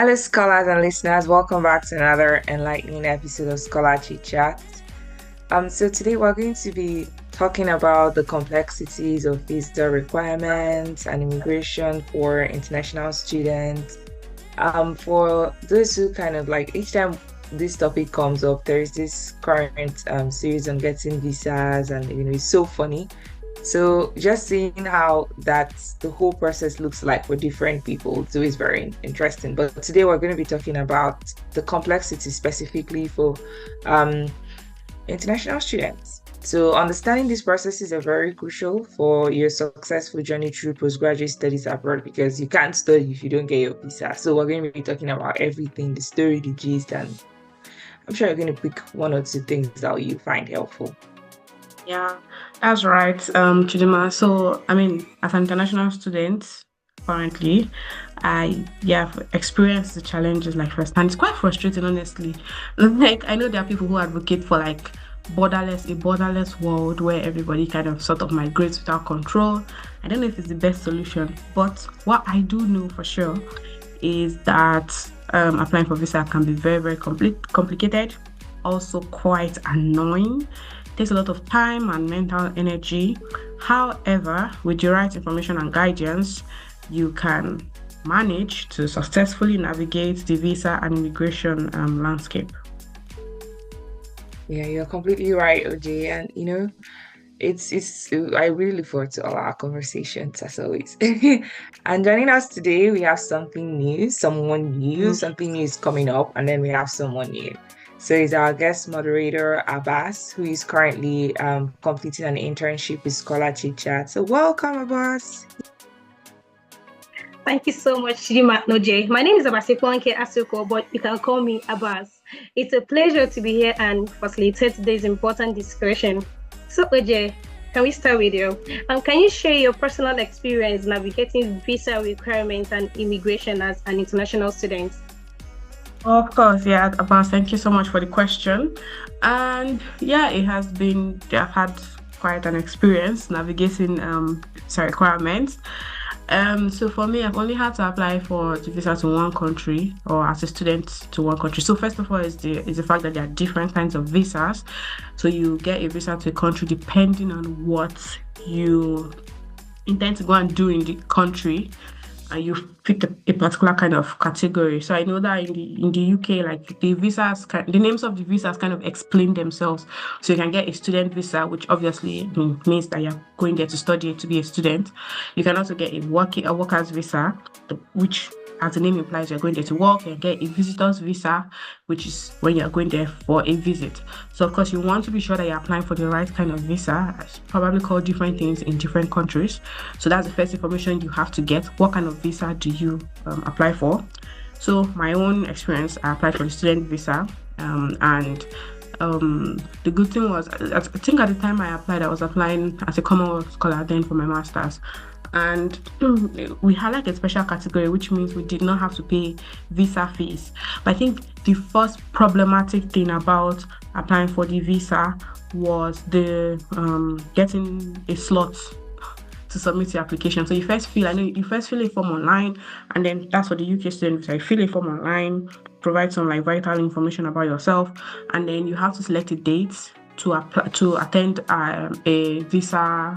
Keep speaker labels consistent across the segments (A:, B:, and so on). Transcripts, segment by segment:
A: Hello, scholars and listeners. Welcome back to another enlightening episode of ScholarChitChat. So today we're going to be talking about the complexities of visa requirements and immigration for international students. For those who kind of like each time this topic comes up, there is this current series on getting visas, and it's so funny. So just seeing how the whole process looks like for different people too is very interesting. But today we're going to be talking about the complexity specifically for um, international students. So understanding these processes are very crucial for your successful journey through postgraduate studies abroad, because you can't study if you don't get your visa. So we're going to be talking about everything, the story, the gist, and I'm sure you're going to pick one or two things that you find helpful.
B: Yeah, that's right, Chidinma. So, as an international student currently, I have experienced the challenges like firsthand. It's quite frustrating, honestly. Like, I know there are people who advocate for like a borderless world where everybody kind of sort of migrates without control. I don't know if it's the best solution, but what I do know for sure is that applying for visa can be very, very complicated, also quite annoying, takes a lot of time and mental energy. However, with the right information and guidance, you can manage to successfully navigate the visa and immigration landscape.
A: Yeah, you're completely right, OJ. And it's I really look forward to all our conversations as always. And joining us today, we have something new, someone new, something new is coming up, and then we have someone new. So he's our guest moderator, Abbas, who is currently completing an internship with ScholarChitChat. So welcome, Abbas.
C: Thank you so much, Chidinma and Ojay. My name is Abasi-Ikponke Asuko, but you can call me Abbas. It's a pleasure to be here and facilitate today's important discussion. So, Ojay, can we start with you? Can you share your personal experience navigating visa requirements and immigration as an international student?
B: Of course, yeah, Abbas, thank you so much for the question. And yeah, I've had quite an experience navigating requirements. So for me, I've only had to apply for the visa to one country, or as a student to one country. So first of all is the fact that there are different kinds of visas. So you get a visa to a country depending on what you intend to go and do in the country, and you've picked a particular kind of category. So I know that in the UK, like the names of the visas kind of explain themselves. So you can get a student visa, which obviously means that you're going there to study to be a student. You can also get a worker's visa, which, as the name implies, you're going there to work. You get a visitor's visa, which is when you're going there for a visit. So of course, you want to be sure that you're applying for the right kind of visa. It's probably called different things in different countries. So that's the first information you have to get. What kind of visa do you apply for? So my own experience, I applied for the student visa, and the good thing was, I think at the time I applied, I was applying as a Commonwealth scholar then for my master's. And we had like a special category, which means we did not have to pay visa fees. But I think the first problematic thing about applying for the visa was the getting a slot to submit your application. So you first fill a form online, and then that's for the UK student visa. You fill a form online, provide some like vital information about yourself, and then you have to select a date to attend a visa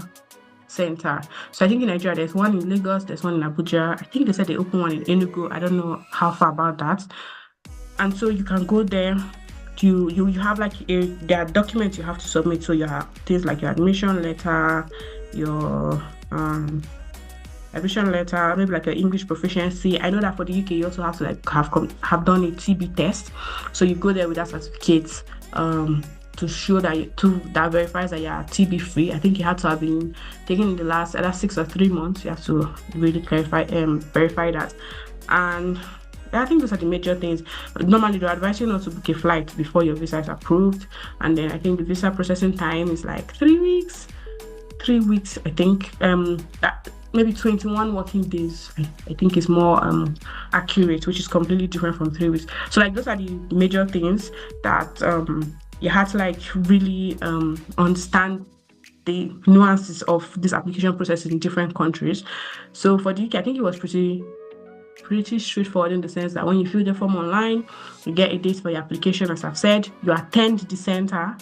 B: center. So I think in Nigeria there's one in Lagos, there's one in Abuja. I think they said they opened one in Enugu. I don't know how far about that. And so you can go there. You have like there are documents you have to submit. So you have things like your admission letter, your admission letter, maybe like your English proficiency. I know that for the UK you also have to like have done a TB test. So you go there with that certificate to show that verifies that you are TB free. I think you had to have been taken in the last either 6 or 3 months. You have to really verify that. And I think those are the major things. Normally, they advise you not to book a flight before your visa is approved. And then I think the visa processing time is like 3 weeks. 3 weeks, I think. Maybe 21 working days, I think is more accurate, which is completely different from 3 weeks. So like those are the major things that you had to like really understand the nuances of this application process in different countries. So for the UK, I think it was pretty pretty straightforward in the sense that when you fill the form online, you get a date for your application, as I've said, you attend the center,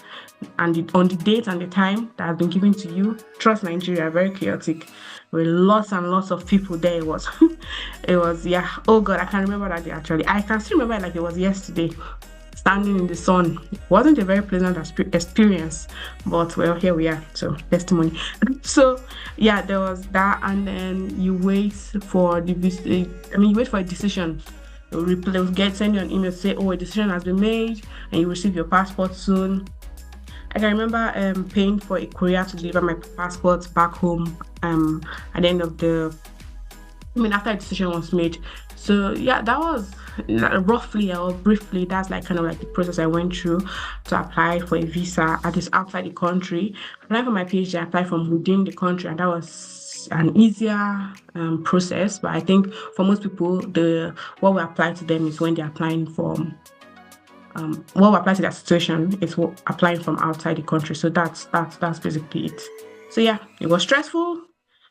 B: and on the date and the time that has been given to you. Trust Nigeria, very chaotic. There were lots and lots of people there. It was, yeah. Oh God, I can't remember that day actually. I can still remember it like it was yesterday. Standing in the sun. It wasn't a very pleasant experience, but well, here we are. So testimony. So yeah, there was that, and then you wait for the you wait for a decision. They'll send you an email to say, oh, a decision has been made, and you receive your passport soon. I can remember paying for a courier to deliver my passport back home at the end of after a decision was made. So yeah, that was roughly or briefly, that's like kind of like the process I went through to apply for a visa at this outside the country. Applying for my PhD, I applied from within the country, and that was an easier process. But I think for most people, what we apply to them is when they're applying for what we apply to that situation is applying from outside the country. So that's basically it. So yeah, it was stressful,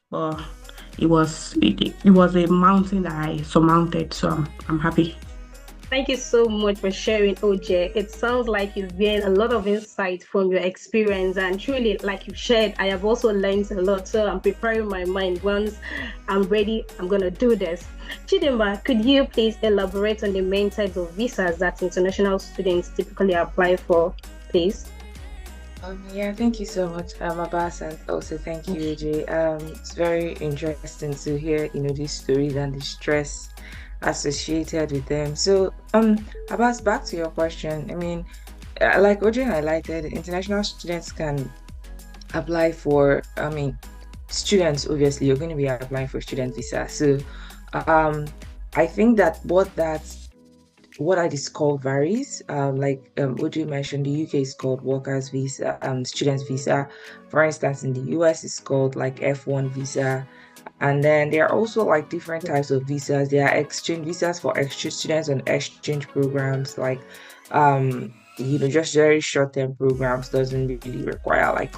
B: but it was a mountain that I surmounted. So I'm happy.
C: Thank you so much for sharing, Ojay. It sounds like you've gained a lot of insight from your experience, and truly, like you shared, I have also learned a lot. So I'm preparing my mind. Once I'm ready, I'm gonna do this. Chidinma, could you please elaborate on the main types of visas that international students typically apply for, please?
A: Yeah, thank you so much, Abbas, and also thank you, Ojay. It's very interesting to hear, these stories and the stress associated with them. So, Abbas, back to your question. Like Ojay highlighted, international students can apply for. Students, obviously, you're going to be applying for student visa. So, I think that what that is called varies. Like Ojay mentioned, the UK is called workers visa, students visa. For instance, in the US, it's called like F1 visa. And then there are also like different types of visas. There are exchange visas for exchange students on exchange programs, like just very short-term programs, doesn't really require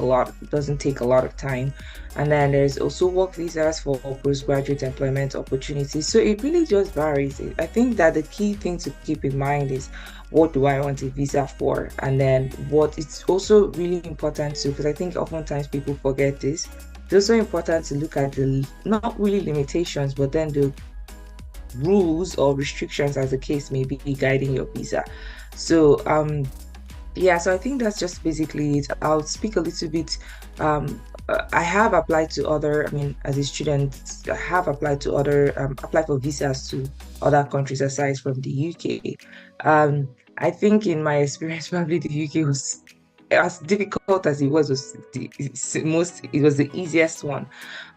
A: doesn't take a lot of time. And then there's also work visas for postgraduate employment opportunities. So it really just varies. I think that the key thing to keep in mind is, what do I want a visa for? And then what it's also really important to, because I think oftentimes people forget this, it's also important to look at the, not really limitations, but then the rules or restrictions, as the case may be, guiding your visa. So so I think that's just basically it. I'll speak a little bit. I have applied to other, as a student, I have applied to other, applied for visas to other countries aside from the UK. I think in my experience, probably the UK was as difficult as it was the easiest one.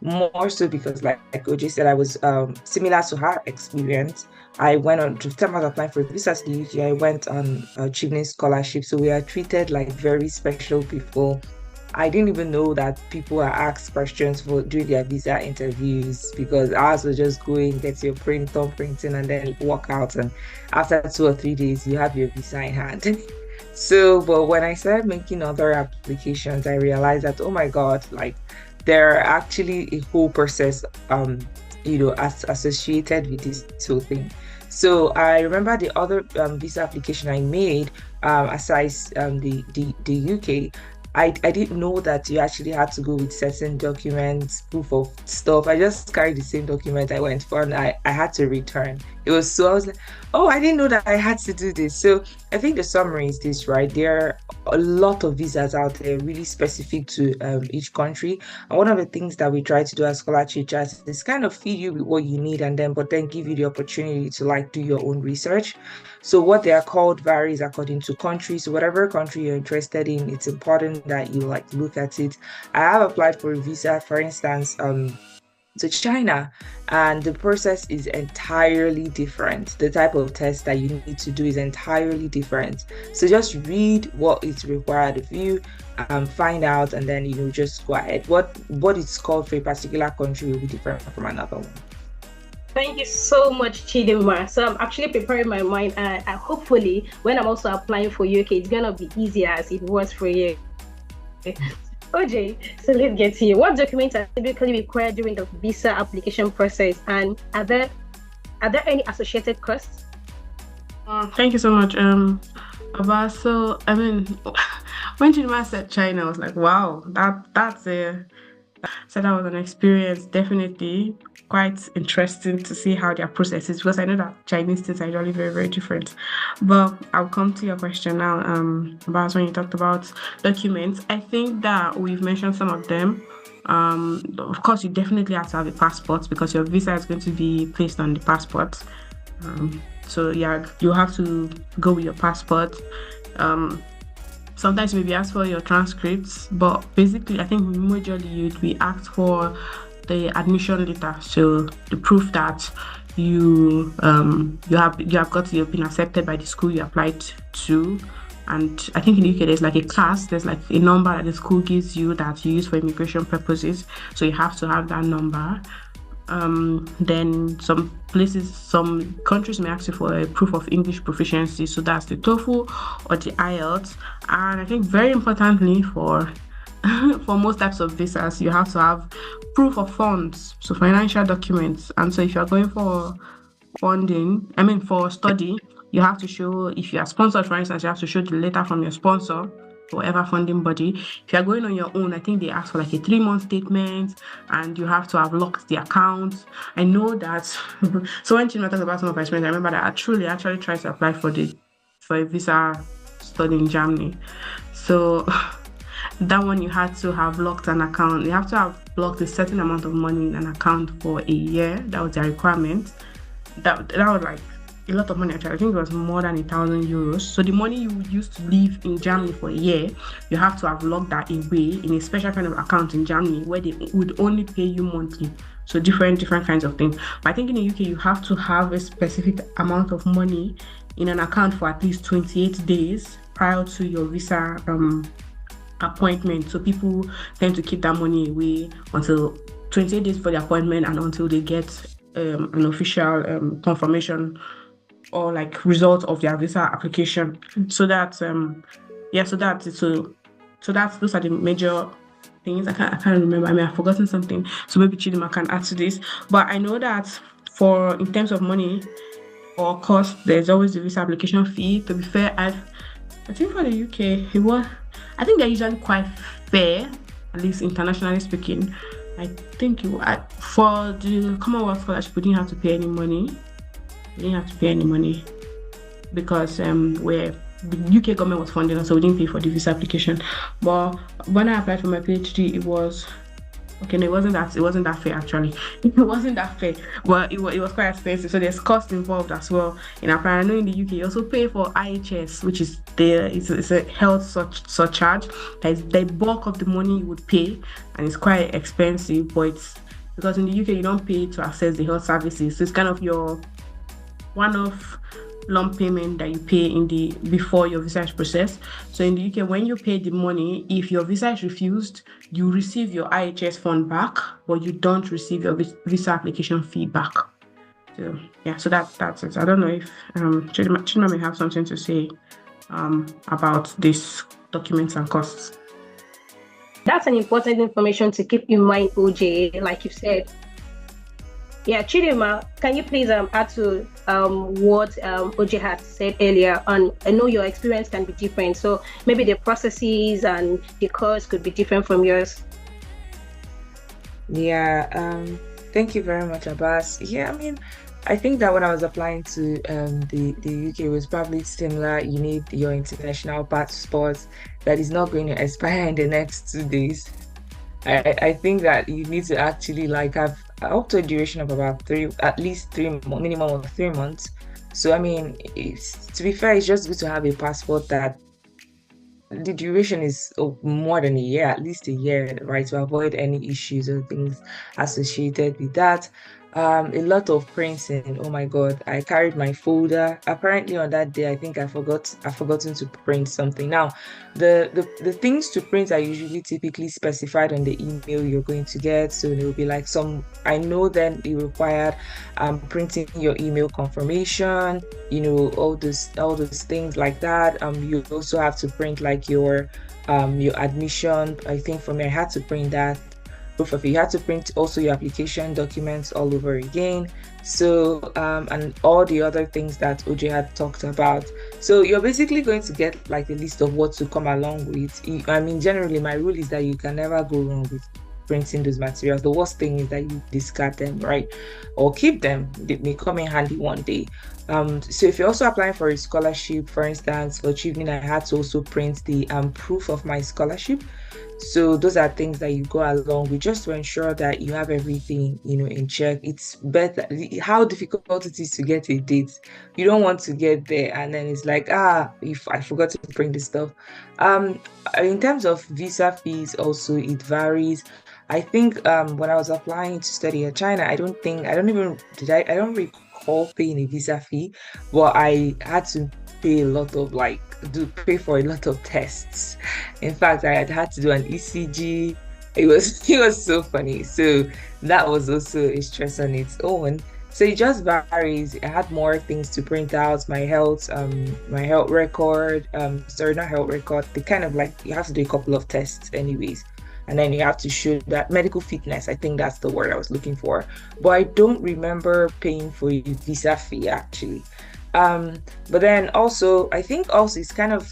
A: More so because, like Ojay said, I was similar to her experience. I went on to time I was applying for visas to the UK. I went on achieving scholarship, so we are treated like very special people. I didn't even know that people are asked questions for doing their visa interviews, because ours was just go in, get your printing, and then walk out. And after 2 or 3 days, you have your visa in hand. So, but when I started making other applications, I realized that, oh my God, like there are actually a whole process, associated with this whole thing. So I remember the other visa application I made, aside the UK, I didn't know that you actually had to go with certain documents, proof of stuff. I just carried the same document I went for, and I had to return. I was like, oh, I didn't know that I had to do this. So I think the summary is this, right? There are a lot of visas out there, really specific to each country. And one of the things that we try to do as ScholarChitChat is kind of feed you with what you need, but then give you the opportunity to do your own research. So what they are called varies according to countries. So whatever country you're interested in, it's important that you look at it. I have applied for a visa, for instance, to China, and the process is entirely different. The type of test that you need to do is entirely different. So just read what is required of you, find out, and then just go ahead. What it's called for a particular country will be different from another one.
C: Thank you so much, Chidinma. So I'm actually preparing my mind, and hopefully when I'm also applying for UK, it's gonna be easier as it was for you. Ojay, so let's get to you. What documents are typically required during the visa application process, and are there Are there any associated costs?
B: Thank you so much, Abbas. So, I mean, when Chidinma said China, I was like, wow, that's a so that was an experience, definitely quite interesting to see how their process is, because I know that Chinese things are usually very, very different. But I'll come to your question now, about when you talked about documents. I think that we've mentioned some of them. Of course, you definitely have to have a passport because your visa is going to be placed on the passport. So yeah, you have to go with your passport. Sometimes you may be asked for your transcripts, but basically, I think majorly you'd be asked for the admission letter, so the proof that you have been accepted by the school you applied to. And I think in the UK there's like a class, there's like a number that the school gives you that you use for immigration purposes, so you have to have that number. Then some countries may ask you for a proof of English proficiency, so that's the TOEFL or the IELTS. And I think very importantly for for most types of visas, you have to have proof of funds, so financial documents. And so if you're going for for study, you have to show, if you are sponsored, for instance, you have to show the letter from your sponsor, whatever funding body. If you're going on your own, I think they ask for like a 3-month statement, and you have to have locked the account. I know that. So when Chidinma talks about some of my experience, I remember that I actually tried to apply for a visa study in Germany. So that one, you had to have locked an account. You have to have locked a certain amount of money in an account for a year. That was their requirement. That was like a lot of money actually. I think it was more than 1,000 euros. So the money you used to live in Germany for a year, you have to have locked that away in a special kind of account in Germany where they would only pay you monthly. So different kinds of things. But I think in the UK you have to have a specific amount of money in an account for at least 28 days prior to your visa appointment. So people tend to keep that money away until 28 days for the appointment and until they get an official confirmation or like result of their visa application. So that's those are the major things. I can't remember. I mean, I've forgotten something. So maybe Chidinma can add to this. But I know that in terms of money or cost, there's always the visa application fee. To be fair, I think for the UK, I think they're usually quite fair, at least internationally speaking. I think for the Commonwealth Scholarship, we didn't have to pay any money. Because where the UK government was funding us, so we didn't pay for the visa application. But when I applied for my PhD, it was no, it wasn't that fair actually. It wasn't that fair. Well, it was quite expensive, so there's cost involved as well in applying. I know in the UK you also pay for IHS, which is it's a health surcharge. That is the bulk of the money you would pay, and it's quite expensive. But it's because in the UK you don't pay to access the health services, so it's kind of your one-off lump payment that you pay before your visa is processed. So in the UK, when you pay the money, if your visa is refused, you receive your IHS fund back, but you don't receive your visa application fee back. So yeah, so that's it. I don't know if Chidinma may have something to say about these documents and costs.
C: That's an important information to keep in mind, OJ, like you said. Yeah, Chidinma, can you please add to what OJ had said earlier? And I know your experience can be different, so maybe the processes and the course could be different from yours.
A: Yeah, thank you very much, Abbas. Yeah, I mean, I think that when I was applying to the UK, it was probably similar. You need your international passport that is not going to expire in the next 2 days. I think that you need to actually like have up to a duration of about minimum of 3 months. So I mean, to be fair, it's just good to have a passport that the duration is more than a year, at least a year, right, to avoid any issues or things associated with that. A lot of printing. Oh my God, I carried my folder. Apparently on that day, I think I've forgotten to print something. Now, the things to print are usually typically specified on the email you're going to get. So there will be like I know then it required printing your email confirmation, all those things like that. You also have to print like your admission. I think for me, I had to print that. proof of it. You had to print also your application documents all over again. So, and all the other things that OJ had talked about. So you're basically going to get like a list of what to come along with. I mean, generally, my rule is that you can never go wrong with printing those materials. The worst thing is that you discard them, right? Or keep them. They may come in handy one day. So if you're also applying for a scholarship, for instance, for achievement, I had to also print the proof of my scholarship. So those are things that you go along with just to ensure that you have everything, in check. It's better how difficult it is to get a date. You don't want to get there and then it's like, if I forgot to bring this stuff. In terms of visa fees, also it varies. I think when I was applying to study in China, I don't recall paying a visa fee, but I had to pay a lot of pay for a lot of tests. In fact, I had to do an ECG. It was so funny. So that was also a stress on its own. So it just varies. I had more things to print out, my health record, sorry, not health record. They kind of like you have to do a couple of tests anyways. And then you have to show that medical fitness. I think that's the word I was looking for. But I don't remember paying for a visa fee actually. But then also, I think also it's kind of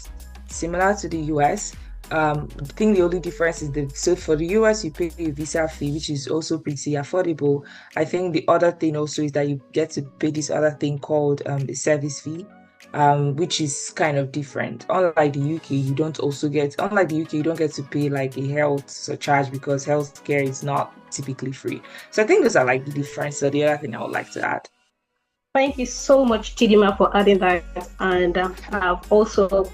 A: similar to the US. I think the only difference is that so for the US you pay a visa fee, which is also pretty affordable. I think the other thing also is that you get to pay this other thing called a service fee, which is kind of different. Unlike the UK, you don't get to pay like a health surcharge because healthcare is not typically free. So I think those are like the difference. So the other thing I would like to add.
C: Thank you so much, Chidinma, for adding that. And I've also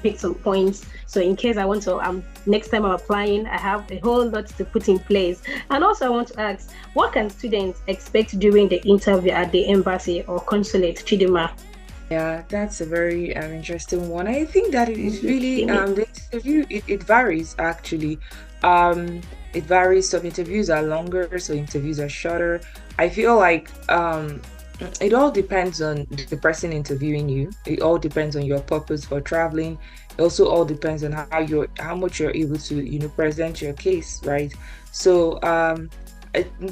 C: picked some points. So in case I want to, next time I'm applying, I have a whole lot to put in place. And also I want to ask, what can students expect during the interview at the embassy or consulate, Chidinma?
A: Yeah, that's a very interesting one. I think that it is really the interview. It varies actually. It varies. Some interviews are longer, so interviews are shorter. I feel like it all depends on the person interviewing you. It all depends on your purpose for traveling. It also all depends on how much you're able to present your case, right? So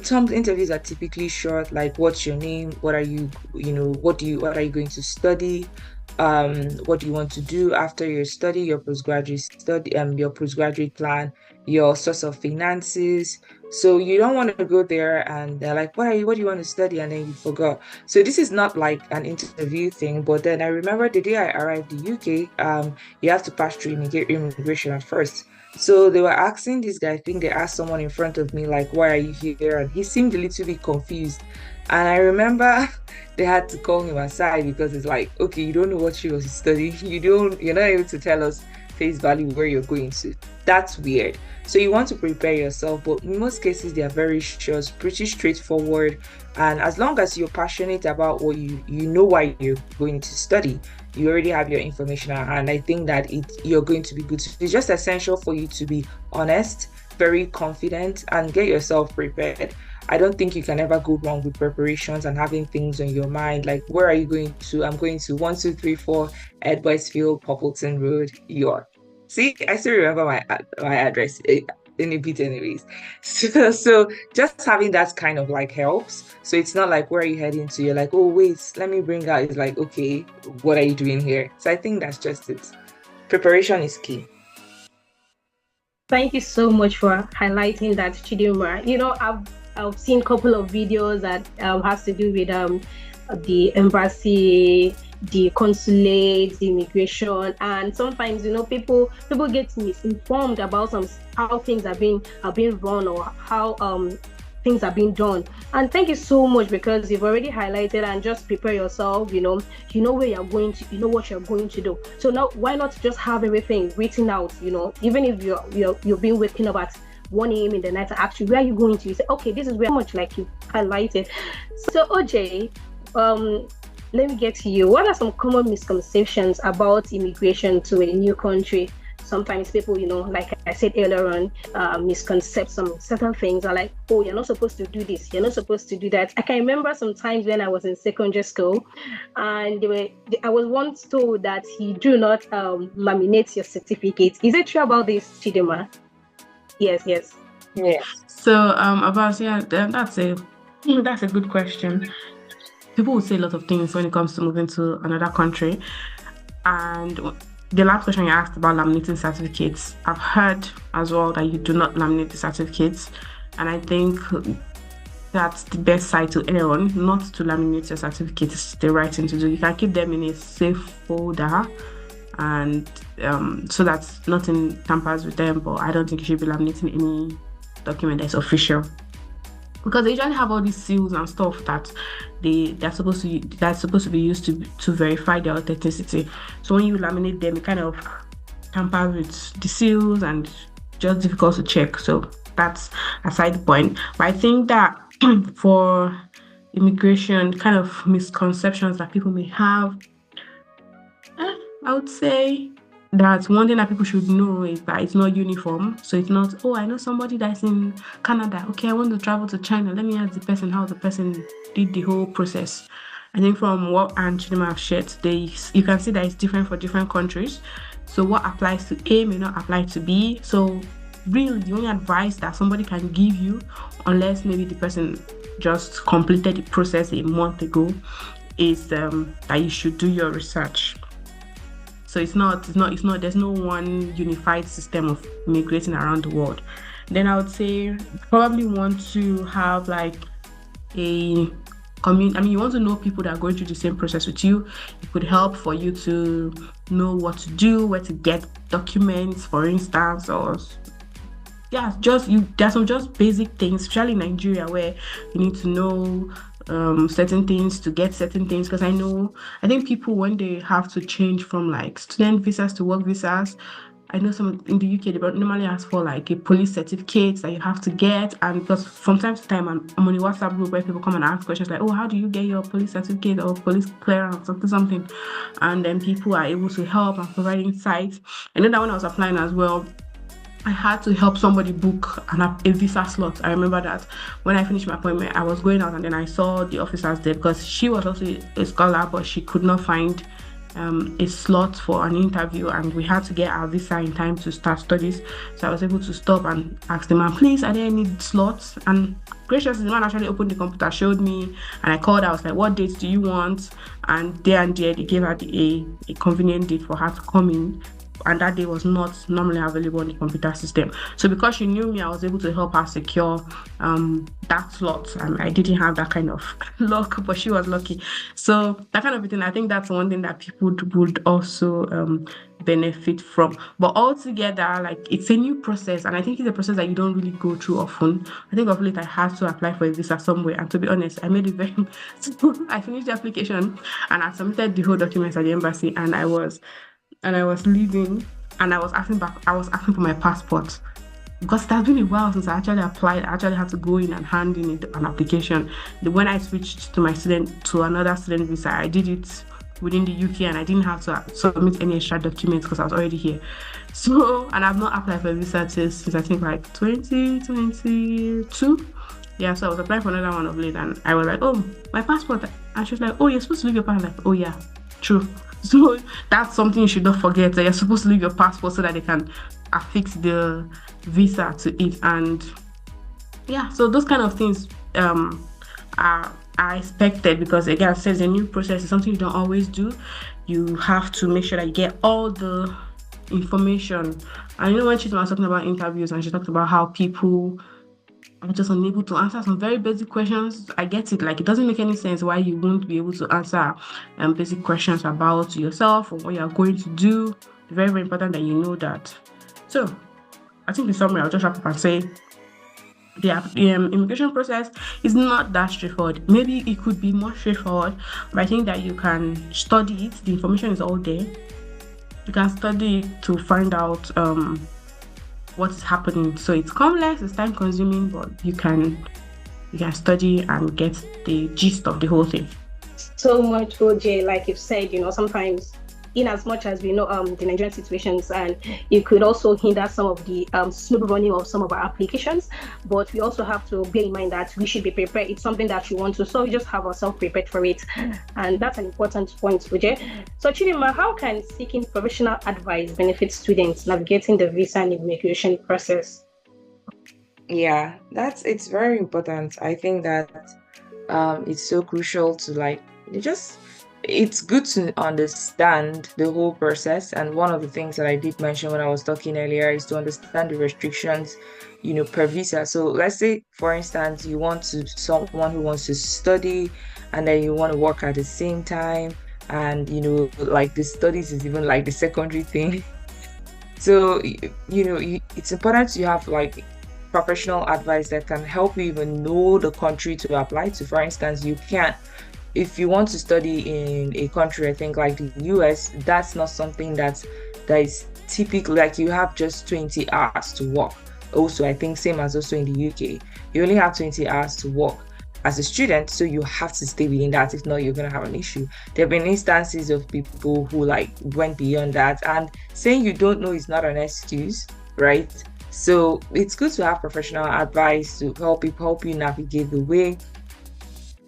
A: some interviews are typically short, like what's your name, what are you what are you going to study, what do you want to do after your study, your postgraduate plan, your source of finances. So you don't want to go there and they're like, what do you want to study? And then you forgot. So this is not like an interview thing. But then I remember the day I arrived in the UK, you have to pass through immigration at first. So they were asking this guy, I think they asked someone in front of me, like, why are you here? And he seemed a little bit confused. And I remember they had to call him aside because it's like, okay, you don't know what you was studying. You're not able to tell us face value where you're going to. That's weird. So you want to prepare yourself, but in most cases they are very short, pretty straightforward. And as long as you're passionate about what you know why you're going to study, you already have your information at hand. I think that you're going to be good. It's just essential for you to be honest, very confident, and get yourself prepared. I don't think you can ever go wrong with preparations and having things on your mind. Like, where are you going to? I'm going to 1234 Edwardsfield, Poppleton Road, York. See, I still remember my address in a bit anyways. So just having that kind of like helps. So it's not like, where are you heading to? You're like, oh, wait, let me bring out. It's like, okay, what are you doing here? So I think that's just it. Preparation is key.
C: Thank you so much for highlighting that, Chidinma. I've seen a couple of videos that has to do with the embassy, the consulate, the immigration, and sometimes people get misinformed about how things are being run or how things are being done. And thank you so much, because you've already highlighted, and just prepare yourself. You know where you're going to, what you're going to do. So now, why not just have everything written out? Even if you've been waking up at 1 a.m. in the night, actually, where are you going to? You say, okay, this is where, much like you highlighted. So OJ, let me get to you. What are some common misconceptions about immigration to a new country? Sometimes people, like I said earlier on, misconcept some certain things. Are like, oh, you're not supposed to do this, you're not supposed to do that. I can remember some times when I was in secondary school, and I was once told that you do not laminate your certificate. Is it true about this, Chidinma? Yes.
A: Yeah.
B: So about that's a good question. People will say a lot of things when it comes to moving to another country. And the last question you asked about laminating certificates, I've heard as well that you do not laminate the certificates. And I think that's the best side to err on, not to laminate your certificates, the right thing to do. You can keep them in a safe folder and so that nothing tampers with them. But I don't think you should be laminating any document that's official because they usually have all these seals and stuff that they're supposed to that's supposed to be used to verify their authenticity. So when you laminate them, it kind of tampers with the seals and just difficult to check. So that's a side point. But I think that for immigration, kind of misconceptions that people may have, I would say that one thing that people should know is that it's not uniform. So it's not, oh, I know somebody that's in Canada. Okay, I want to travel to China. Let me ask the person how the person did the whole process. I think from what and Chidinma have shared, you can see that it's different for different countries. So what applies to A may not apply to B. So really the only advice that somebody can give you, unless maybe the person just completed the process a month ago, is that you should do your research. So it's not, there's no one unified system of migrating around the world. Then I would say probably want to have like a community. I mean, you want to know people that are going through the same process with you. It could help for you to know what to do, where to get documents, for instance, or there's some just basic things, especially in Nigeria, where you need to know certain things to get certain things. Because I think people, when they have to change from like student visas to work visas, I know some in the UK, they normally ask for like a police certificate that you have to get. And because from time to time, I'm on a WhatsApp group where people come and ask questions like, oh, how do you get your police certificate or police clearance, something. And then people are able to help and provide insights. I know that when I was applying as well, I had to help somebody book a visa slot. I remember that when I finished my appointment, I was going out and then I saw the officers there because she was also a scholar, but she could not find a slot for an interview, and we had to get our visa in time to start studies. So I was able to stop and ask the man, please, are there any slots? And graciously, the man actually opened the computer, showed me, and I called. I was like, what dates do you want? And there they gave her a convenient date for her to come in. And that day was not normally available on the computer system. So because she knew me, I was able to help her secure that slot. I didn't have that kind of luck, but she was lucky. So that kind of thing, I think that's one thing that people would also benefit from. But altogether, like, it's a new process, and I think it's a process that you don't really go through often. I think of late I had to apply for a visa somewhere, and to be honest, I made it very simple. I finished the application and I submitted the whole documents at the embassy, and I was leaving, and I was asking for my passport because it has been a while since I actually applied. I actually had to go in and hand in an application. When I switched to another student visa, I did it within the UK, and I didn't have to submit any extra documents because I was already here. So, and I've not applied for a visa since I think like 2022. Yeah, so I was applying for another one of late, and I was like, oh, my passport. And she was like, oh, you're supposed to leave your passport. Like, oh yeah, true. So that's something you should not forget, that you're supposed to leave your passport so that they can affix the visa to it. And yeah, so those kind of things are expected because, again, it says a new process is something you don't always do. You have to make sure that you get all the information. And when she was talking about interviews, and she talked about how people I'm just unable to answer some very basic questions. I get it. Like, it doesn't make any sense why you won't be able to answer basic questions about yourself or what you're going to do. It's very, very important that you know that. So, I think in summary, I'll just wrap up and say the immigration process is not that straightforward. Maybe it could be more straightforward, but I think that you can study it. The information is all there. You can study it to find out what is happening. So it's complex, it's time consuming, but you can study and get the gist of the whole thing.
C: So much, Ojay. Like you've said, sometimes, in as much as we know the Nigerian situations, and it could also hinder some of the smooth running of some of our applications, but we also have to bear in mind that we should be prepared. It's something that we want to, so we just have ourselves prepared for it, and that's an important point, Ojay. So Chidinma, how can seeking professional advice benefit students navigating the visa and immigration process?
A: Yeah, it's very important. I think that it's so crucial to like it's good to understand the whole process. And one of the things that I did mention when I was talking earlier is to understand the restrictions, per visa. So let's say, for instance, you want to someone who wants to study and then you want to work at the same time, and like the studies is even like the secondary thing. So, it's important to have like professional advice that can help you even know the country to apply to. For instance, you can't, if you want to study in a country, I think like the US, that's not something that is typically like you have just 20 hours to work. Also, I think same as also in the UK, you only have 20 hours to work as a student, so you have to stay within that. If not, you're gonna have an issue. There have been instances of people who like went beyond that, and saying you don't know is not an excuse, right? So it's good to have professional advice to help you navigate the way,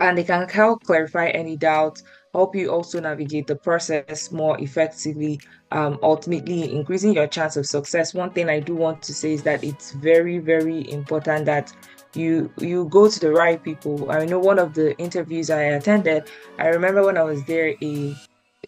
A: and they can help clarify any doubts, help you also navigate the process more effectively, ultimately increasing your chance of success. One thing I do want to say is that it's very, very important that you go to the right people. I know one of the interviews I attended, I remember when I was there,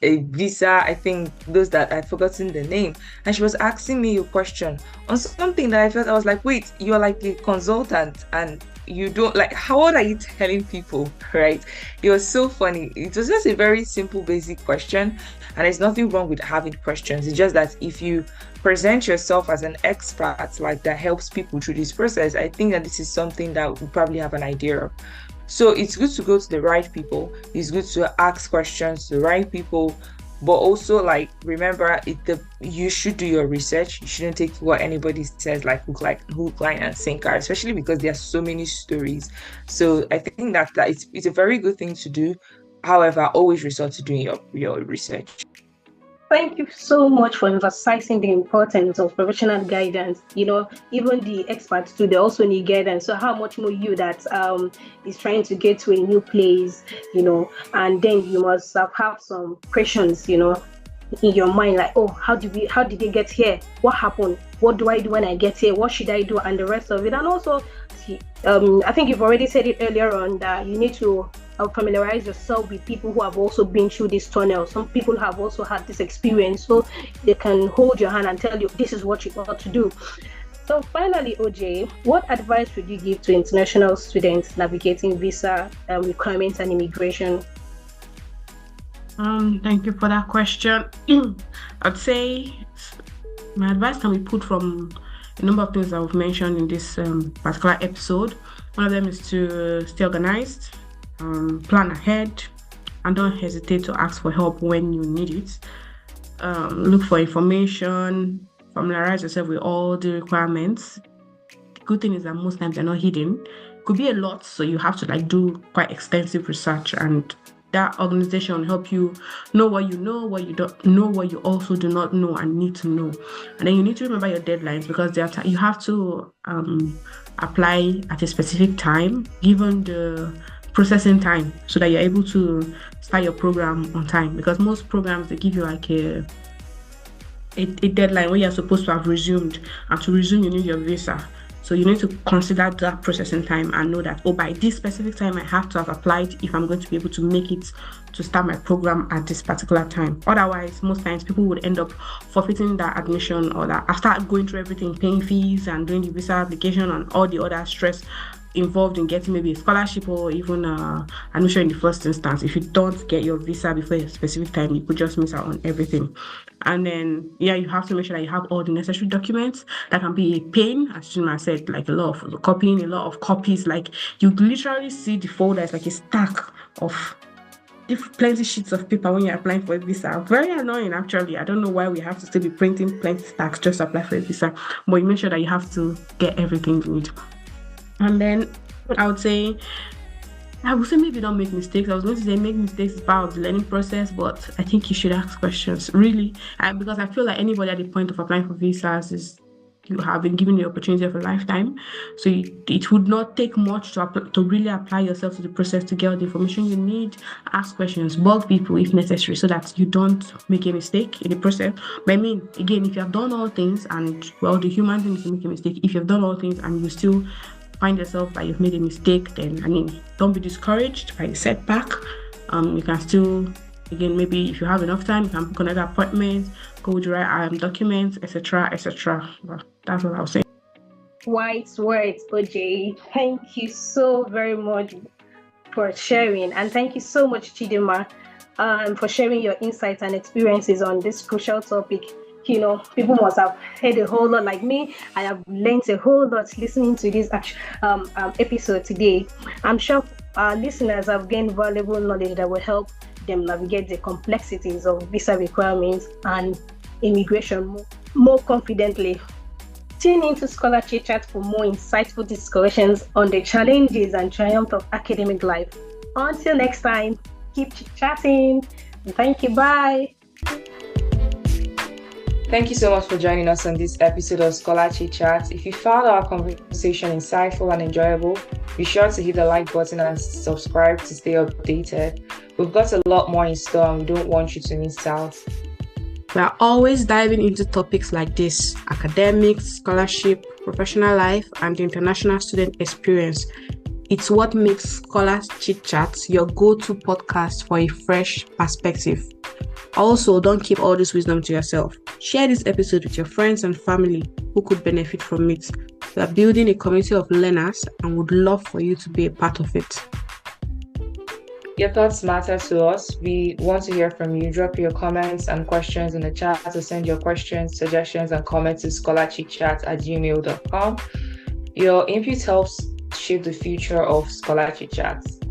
A: a visa, I think those that I'd forgotten the name, and she was asking me a question on something that I felt, I was like, wait, you're like a consultant and you don't like, how old are you telling people, right? It was so funny. It was just a very simple basic question, and there's nothing wrong with having questions. It's just that if you present yourself as an expert like that helps people through this process, I think that this is something that we probably have an idea of. So it's good to go to the right people. It's good to ask questions to the right people, but also like remember you should do your research. You shouldn't take what anybody says like hook, line, and sinker, especially because there are so many stories. So I think that it's a very good thing to do. However, always resort to doing your research.
C: Thank you so much for emphasizing the importance of professional guidance. Even the experts too, they also need guidance. So how much more you that is trying to get to a new place, and then you must have some questions, in your mind, like, oh, how did they get here? What happened? What do I do when I get here? What should I do? And the rest of it. And also, I think you've already said it earlier on that you need to familiarize yourself with people who have also been through this tunnel. Some people have also had this experience, so they can hold your hand and tell you this is what you ought to do. So finally, Ojay, what advice would you give to international students navigating visa requirements and immigration?
B: Thank you for that question. I'd say my advice can be put from a number of things I've mentioned in this particular episode. One of them is to stay organized, plan ahead, and don't hesitate to ask for help when you need it. Look for information, familiarize yourself with all the requirements. The good thing is that most times they're not hidden. Could be a lot, so you have to do quite extensive research, and that organization will help you know, what you don't know, what you also do not know and need to know. And then you need to remember your deadlines, because you have to apply at a specific time, given the processing time, so that you're able to start your program on time. Because most programs, they give you like a deadline when you're supposed to have resumed, and to resume you need your visa. So you need to consider that processing time and know that, by this specific time I have to have applied if I'm going to be able to make it to start my program at this particular time. Otherwise, most times people would end up forfeiting that admission, or that after going through everything, paying fees and doing the visa application and all the other stress involved in getting maybe a scholarship or even admission in the first instance. If you don't get your visa before a specific time, you could just miss out on everything. And then, you have to make sure that you have all the necessary documents. That can be a pain, as Chidinma said, like a lot of copying, a lot of copies. Like you literally see the folder is like a stack of plenty sheets of paper when you're applying for a visa. Very annoying, actually. I don't know why we have to still be printing plenty stacks just to apply for a visa. But you make sure that you have to get everything you need. And then I would say maybe don't make mistakes. I was going to say make mistakes is part of the learning process, but I think you should ask questions, really. Because I feel like anybody at the point of applying for visas is you have been given the opportunity of a lifetime. So it would not take much to really apply yourself to the process to get all the information you need, ask questions, bug people if necessary, so that you don't make a mistake in the process. But I mean, again, if you have done all things and, well, the human thing is to make a mistake. If you have done all things and you still find yourself that you've made a mistake, then, I mean, don't be discouraged by the setback. You can still, again, maybe if you have enough time, you can book another appointment, go with the right documents, etc., etc. Well, that's what I was saying.
C: Wise words, Ojay. Thank you so very much for sharing, and thank you so much, Chidinma, for sharing your insights and experiences on this crucial topic. You know, people must have heard a whole lot. Like me, I have learned a whole lot listening to this episode today. I'm sure our listeners have gained valuable knowledge that will help them navigate the complexities of visa requirements and immigration more confidently. Tune into ScholarChitChat for more insightful discussions on the challenges and triumphs of academic life. Until next time, keep chatting. Thank you. Bye.
A: Thank you so much for joining us on this episode of ScholarChitChat. If you found our conversation insightful and enjoyable, be sure to hit the like button and subscribe to stay updated. We've got a lot more in store and we don't want you to miss out.
B: We are always diving into topics like this: academics, scholarship, professional life, and the international student experience. It's what makes ScholarChitChat your go-to podcast for a fresh perspective. Also, don't keep all this wisdom to yourself. Share this episode with your friends and family who could benefit from it. We are building a community of learners and would love for you to be a part of it.
A: Your thoughts matter to us. We want to hear from you. Drop your comments and questions in the chat, or send your questions, suggestions, and comments to scholarchitchat@gmail.com. Your input helps shape the future of ScholarChitChat.